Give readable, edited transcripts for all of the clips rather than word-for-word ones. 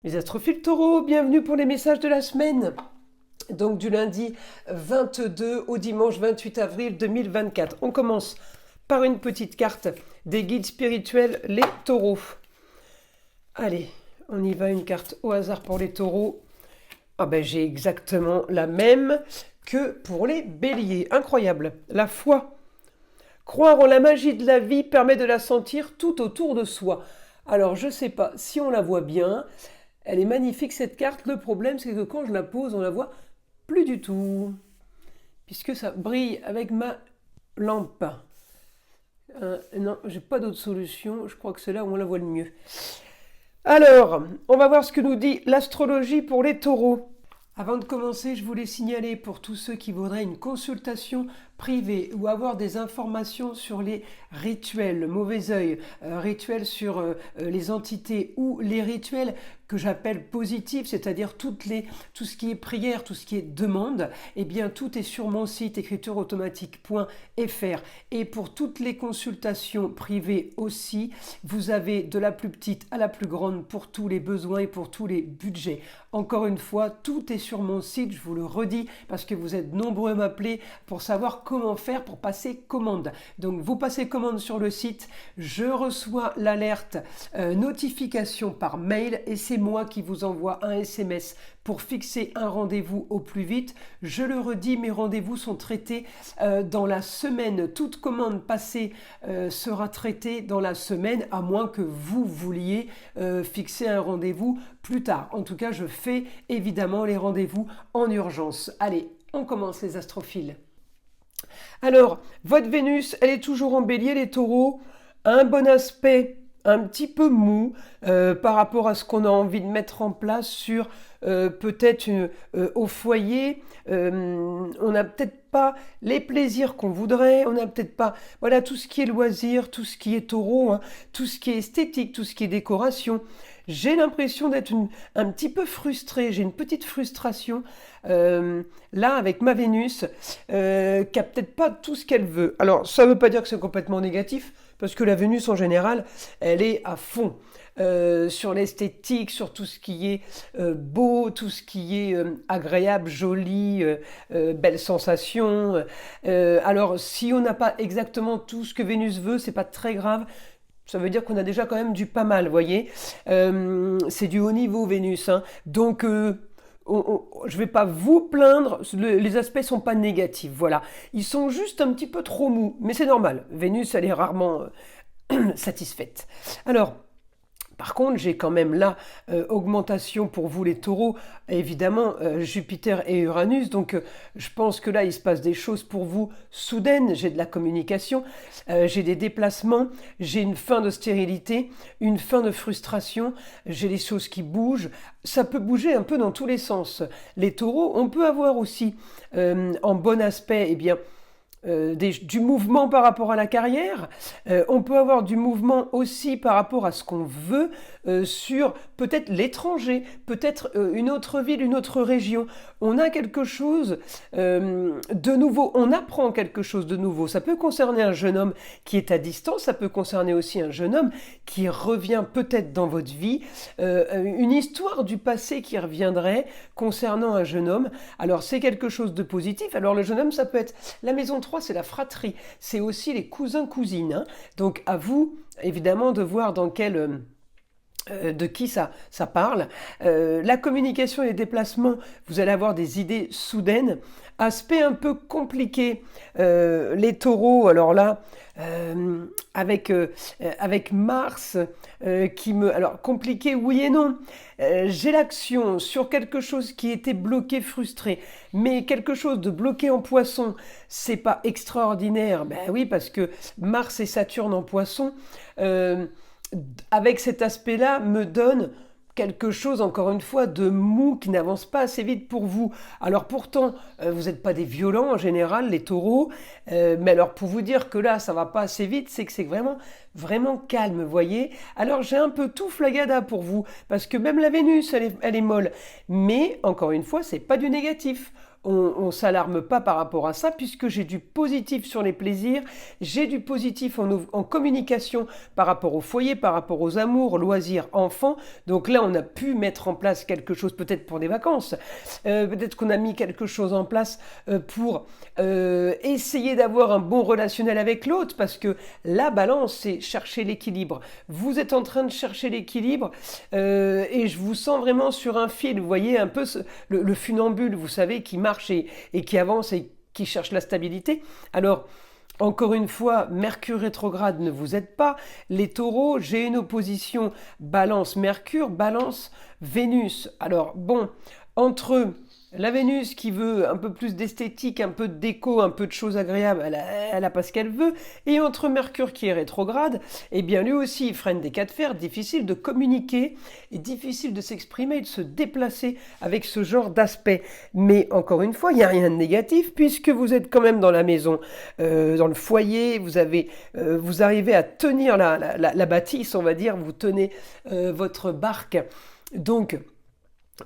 Les astrophiles taureaux, bienvenue pour les messages de la semaine. Donc du lundi 22 au dimanche 28 avril 2024. On commence par une petite carte des guides spirituels, les taureaux. Allez, on y va, une carte au hasard pour les taureaux. Ah ben j'ai exactement la même que pour les béliers. Incroyable. La foi. Croire en la magie de la vie permet de la sentir tout autour de soi. Alors je ne sais pas si on la voit bien. Elle est magnifique cette carte. Le problème, c'est que quand je la pose, on la voit plus du tout. Puisque ça brille avec ma lampe. Non, j'ai pas d'autre solution. Je crois que c'est là où on la voit le mieux. Alors, on va voir ce que nous dit l'astrologie pour les taureaux. Avant de commencer, je voulais signaler pour tous ceux qui voudraient une consultation privée ou avoir des informations sur les rituels, le mauvais œil, rituels sur les entités ou les rituels que j'appelle positifs, c'est-à-dire tout ce qui est prière, tout ce qui est demande, eh bien tout est sur mon site écritureautomatique.fr. Et pour toutes les consultations privées aussi, vous avez de la plus petite à la plus grande pour tous les besoins et pour tous les budgets. Encore une fois, tout est sur mon site, je vous le redis, parce que vous êtes nombreux à m'appeler pour savoir comment faire pour passer commande. Donc vous passez commande sur le site, je reçois l'alerte notification par mail et c'est moi qui vous envoie un SMS pour fixer un rendez-vous au plus vite. Je le redis, mes rendez-vous sont traités dans la semaine. Toute commande passée sera traitée dans la semaine, à moins que vous vouliez fixer un rendez-vous plus tard. En tout cas, je fais évidemment les rendez-vous en urgence. Allez, on commence les astrophiles. Alors, votre Vénus, elle est toujours en bélier, les taureaux, un bon aspect un petit peu mou par rapport à ce qu'on a envie de mettre en place sur peut-être au foyer. On n'a peut-être pas les plaisirs qu'on voudrait, on n'a peut-être pas voilà tout ce qui est loisir, tout ce qui est taureau, hein, tout ce qui est esthétique, tout ce qui est décoration. J'ai l'impression d'être un petit peu frustrée, j'ai une petite frustration là avec ma Vénus qui a peut-être pas tout ce qu'elle veut. Alors ça ne veut pas dire que c'est complètement négatif, parce que la Vénus en général, elle est à fond sur l'esthétique, sur tout ce qui est beau, tout ce qui est agréable, joli, belle sensation. Alors si on n'a pas exactement tout ce que Vénus veut, c'est pas très grave. Ça veut dire qu'on a déjà quand même du pas mal, vous voyez. C'est du haut niveau Vénus, hein. Donc je ne vais pas vous plaindre, les aspects ne sont pas négatifs, voilà. Ils sont juste un petit peu trop mous, mais c'est normal. Vénus, elle est rarement satisfaite. Alors, par contre, j'ai quand même là augmentation pour vous les taureaux, évidemment Jupiter et Uranus, donc je pense que là il se passe des choses pour vous soudaines, j'ai de la communication, j'ai des déplacements, j'ai une fin de stérilité, une fin de frustration, j'ai des choses qui bougent, ça peut bouger un peu dans tous les sens. Les taureaux, on peut avoir aussi en bon aspect, eh bien, du mouvement par rapport à la carrière, on peut avoir du mouvement aussi par rapport à ce qu'on veut sur peut-être l'étranger, peut-être une autre ville, une autre région. On a quelque chose de nouveau, on apprend quelque chose de nouveau. Ça peut concerner un jeune homme qui est à distance, ça peut concerner aussi un jeune homme qui revient peut-être dans votre vie, une histoire du passé qui reviendrait concernant un jeune homme. Alors c'est quelque chose de positif. Alors le jeune homme, ça peut être la maison 3, c'est la fratrie, c'est aussi les cousins-cousines, hein. Donc à vous, évidemment, de voir dans quel de qui ça parle. La communication et les déplacements, vous allez avoir des idées soudaines. Aspect un peu compliqué, les taureaux, alors là, avec Mars qui me... Alors compliqué, oui et non. J'ai l'action sur quelque chose qui était bloqué, frustré, mais quelque chose de bloqué en poisson, c'est pas extraordinaire. Ben oui, parce que Mars et Saturne en poisson... avec cet aspect-là, me donne quelque chose, encore une fois, de mou qui n'avance pas assez vite pour vous. Alors pourtant, vous n'êtes pas des violents en général, les taureaux, mais alors pour vous dire que là, ça va pas assez vite, c'est que c'est vraiment, vraiment calme, vous voyez. Alors j'ai un peu tout flagada pour vous, parce que même la Vénus, elle est molle. Mais, encore une fois, c'est pas du négatif. on s'alarme pas par rapport à ça, puisque j'ai du positif sur les plaisirs, j'ai du positif en communication par rapport au foyer, par rapport aux amours, loisirs, enfants. Donc là, on a pu mettre en place quelque chose, peut-être pour des vacances, peut-être qu'on a mis quelque chose en place pour essayer d'avoir un bon relationnel avec l'autre, parce que la balance, c'est chercher l'équilibre. Vous êtes en train de chercher l'équilibre et je vous sens vraiment sur un fil. Vous voyez un peu le funambule, vous savez, qui marche et qui avance et qui cherche la stabilité. Alors, encore une fois, Mercure rétrograde ne vous aide pas. Les taureaux, j'ai une opposition Balance-Mercure, Balance-Vénus. Alors bon, entre la Vénus qui veut un peu plus d'esthétique, un peu de déco, un peu de choses agréables, elle a pas ce qu'elle veut. Et entre Mercure qui est rétrograde, eh bien lui aussi il freine des cas de fer, difficile de communiquer, et difficile de s'exprimer, de se déplacer avec ce genre d'aspect. Mais encore une fois, il n'y a rien de négatif puisque vous êtes quand même dans la maison, dans le foyer, vous arrivez à tenir la bâtisse, on va dire, vous tenez votre barque. Donc,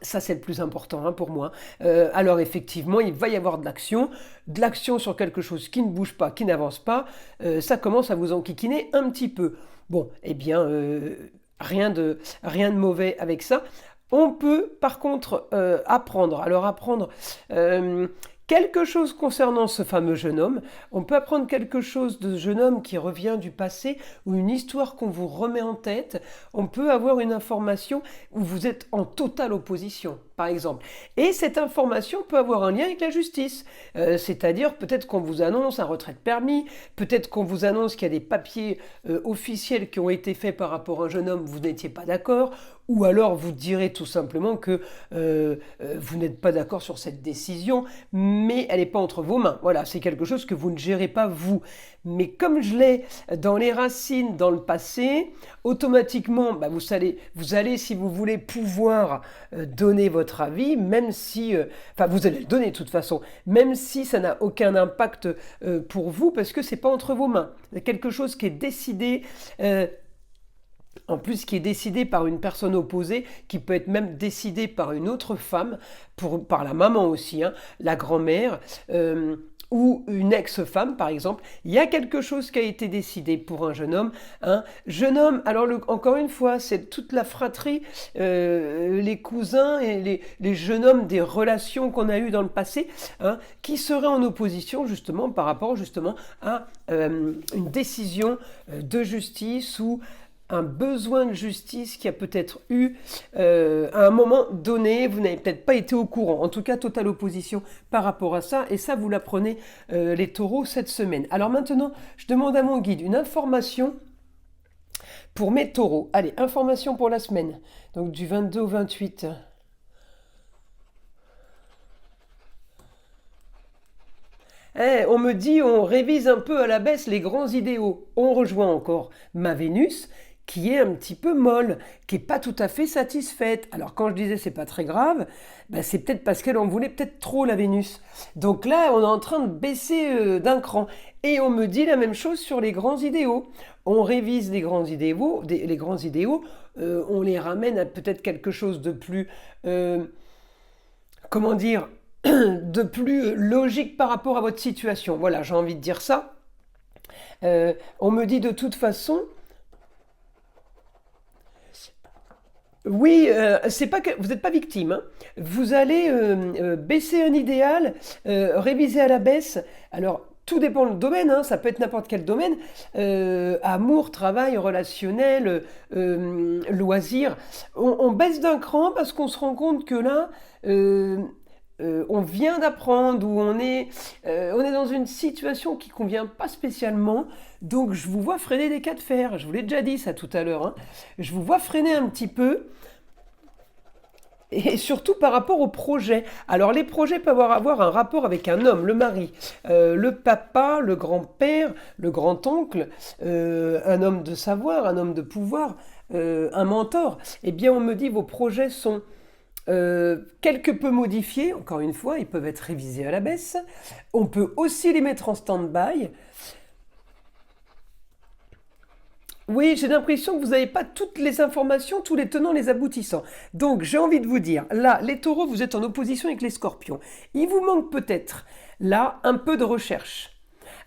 ça, c'est le plus important pour moi. Alors effectivement, il va y avoir de l'action sur quelque chose qui ne bouge pas, qui n'avance pas. Ça commence à vous enquiquiner un petit peu. Bon, eh bien, rien de mauvais avec ça. On peut par contre apprendre. Alors apprendre quelque chose concernant ce fameux jeune homme. On peut apprendre quelque chose de ce jeune homme qui revient du passé ou une histoire qu'on vous remet en tête. On peut avoir une information où vous êtes en totale opposition, par exemple. Et cette information peut avoir un lien avec la justice. C'est-à-dire peut-être qu'on vous annonce un retrait de permis, peut-être qu'on vous annonce qu'il y a des papiers officiels qui ont été faits par rapport à un jeune homme, vous n'étiez pas d'accord, ou alors vous direz tout simplement que vous n'êtes pas d'accord sur cette décision, mais elle n'est pas entre vos mains. Voilà, c'est quelque chose que vous ne gérez pas vous. Mais comme je l'ai dans les racines, dans le passé, automatiquement, vous allez, si vous voulez, pouvoir donner votre avis, même si, vous allez le donner de toute façon, même si ça n'a aucun impact pour vous, parce que c'est pas entre vos mains. C'est quelque chose qui est décidé. En plus, qui est décidé par une personne opposée, qui peut être même décidé par une autre femme, par la maman aussi, la grand-mère, ou une ex-femme par exemple. Il y a quelque chose qui a été décidé pour un jeune homme. Jeune homme, alors encore une fois, c'est toute la fratrie, les cousins et les jeunes hommes des relations qu'on a eues dans le passé, qui seraient en opposition justement par rapport justement à une décision de justice ou un besoin de justice qui a peut-être eu à un moment donné, vous n'avez peut-être pas été au courant, en tout cas totale opposition par rapport à ça, et ça vous l'apprenez les taureaux cette semaine. Alors maintenant, je demande à mon guide une information pour mes taureaux. Allez, information pour la semaine, donc du 22 au 28. On me dit, on révise un peu à la baisse les grands idéaux. On rejoint encore ma Vénus, qui est un petit peu molle, qui n'est pas tout à fait satisfaite. Alors quand je disais c'est pas très grave, c'est peut-être parce qu'elle en voulait peut-être trop la Vénus. Donc là, on est en train de baisser d'un cran. Et on me dit la même chose sur les grands idéaux. On révise les grands idéaux, on les ramène à peut-être quelque chose de plus... comment dire, de plus logique par rapport à votre situation. Voilà, j'ai envie de dire ça. On me dit de toute façon... Oui, c'est pas que vous n'êtes pas victime. Vous allez baisser un idéal, réviser à la baisse. Alors, tout dépend du domaine, ça peut être n'importe quel domaine. Amour, travail, relationnel, loisirs. On baisse d'un cran parce qu'on se rend compte que là... on vient d'apprendre ou on est dans une situation qui ne convient pas spécialement, donc je vous vois freiner des cas de fer. Je vous l'ai déjà dit ça tout à l'heure. Je vous vois freiner un petit peu, et surtout par rapport aux projets. Alors les projets peuvent avoir un rapport avec un homme, le mari, le papa, le grand-père, le grand-oncle, un homme de savoir, un homme de pouvoir, un mentor. Eh bien on me dit vos projets sont... quelque peu modifiés, encore une fois, ils peuvent être révisés à la baisse. On peut aussi les mettre en stand-by. Oui, j'ai l'impression que vous n'avez pas toutes les informations, tous les tenants, les aboutissants. Donc, j'ai envie de vous dire, là, les taureaux, vous êtes en opposition avec les scorpions. Il vous manque peut-être, là, un peu de recherche,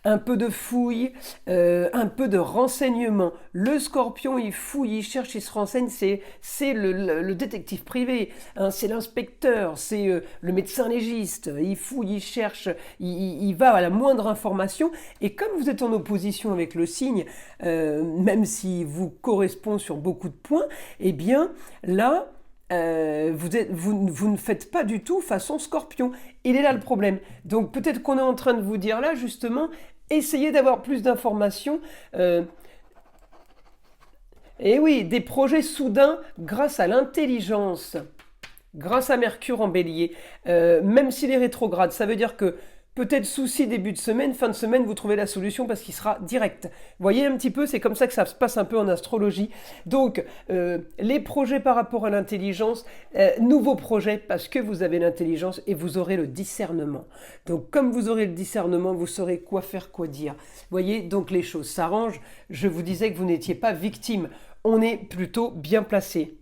un peu de fouille, un peu de renseignement. Le scorpion, il fouille, il cherche, il se renseigne, c'est le détective privé, hein, c'est l'inspecteur, c'est le médecin légiste. Il fouille, il cherche, il va à la moindre information. Et comme vous êtes en opposition avec le signe, même s'il vous correspond sur beaucoup de points, eh bien là, vous ne faites pas du tout façon scorpion. Il est là le problème. Donc peut-être qu'on est en train de vous dire là, justement, essayez d'avoir plus d'informations. Et oui, des projets soudains grâce à l'intelligence, grâce à Mercure en bélier, même s'il est rétrograde. Ça veut dire que peut-être souci début de semaine, fin de semaine, vous trouvez la solution parce qu'il sera direct. Vous voyez un petit peu, c'est comme ça que ça se passe un peu en astrologie. Donc, les projets par rapport à l'intelligence, nouveaux projets parce que vous avez l'intelligence et vous aurez le discernement. Donc, comme vous aurez le discernement, vous saurez quoi faire, quoi dire. Vous voyez, donc les choses s'arrangent. Je vous disais que vous n'étiez pas victime. On est plutôt bien placé.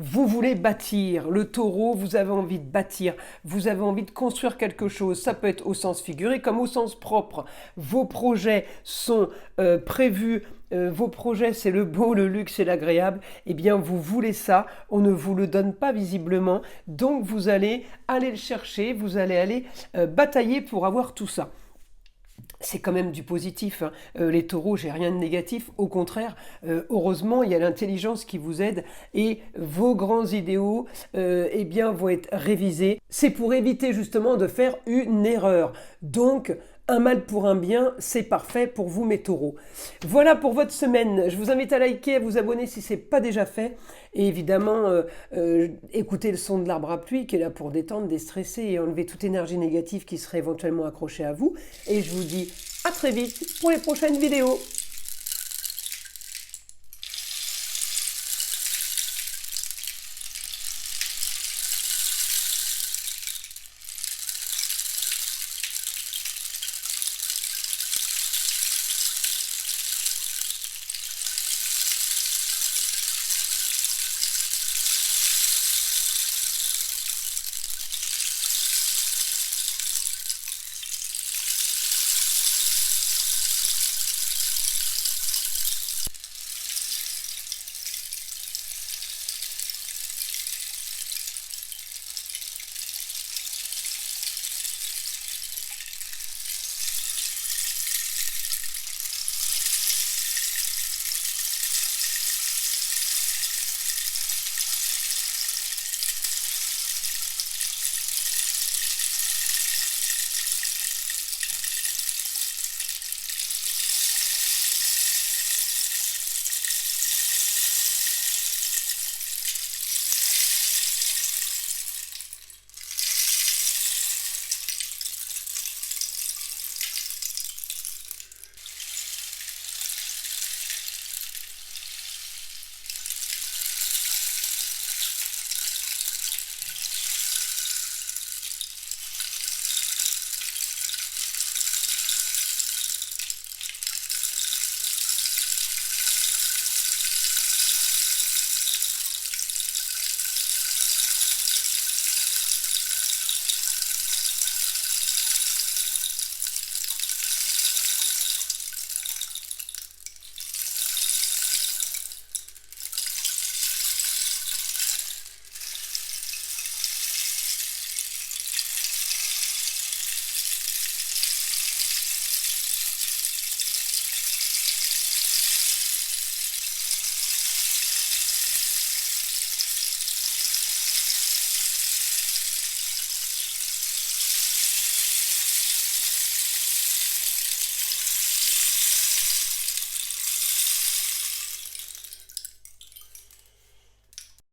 Vous voulez bâtir, le taureau, vous avez envie de bâtir, vous avez envie de construire quelque chose, ça peut être au sens figuré comme au sens propre. Vos projets sont prévus, vos projets c'est le beau, le luxe et l'agréable, eh bien vous voulez ça, on ne vous le donne pas visiblement, donc vous allez aller le chercher, vous allez aller batailler pour avoir tout ça. C'est quand même du positif, hein. Les taureaux, j'ai rien de négatif. Au contraire, heureusement, il y a l'intelligence qui vous aide et vos grands idéaux eh bien, vont être révisés. C'est pour éviter justement de faire une erreur. Donc, un mal pour un bien, c'est parfait pour vous mes taureaux. Voilà pour votre semaine. Je vous invite à liker, à vous abonner si ce n'est pas déjà fait. Et évidemment, écoutez le son de l'arbre à pluie qui est là pour détendre, déstresser et enlever toute énergie négative qui serait éventuellement accrochée à vous. Et je vous dis à très vite pour les prochaines vidéos.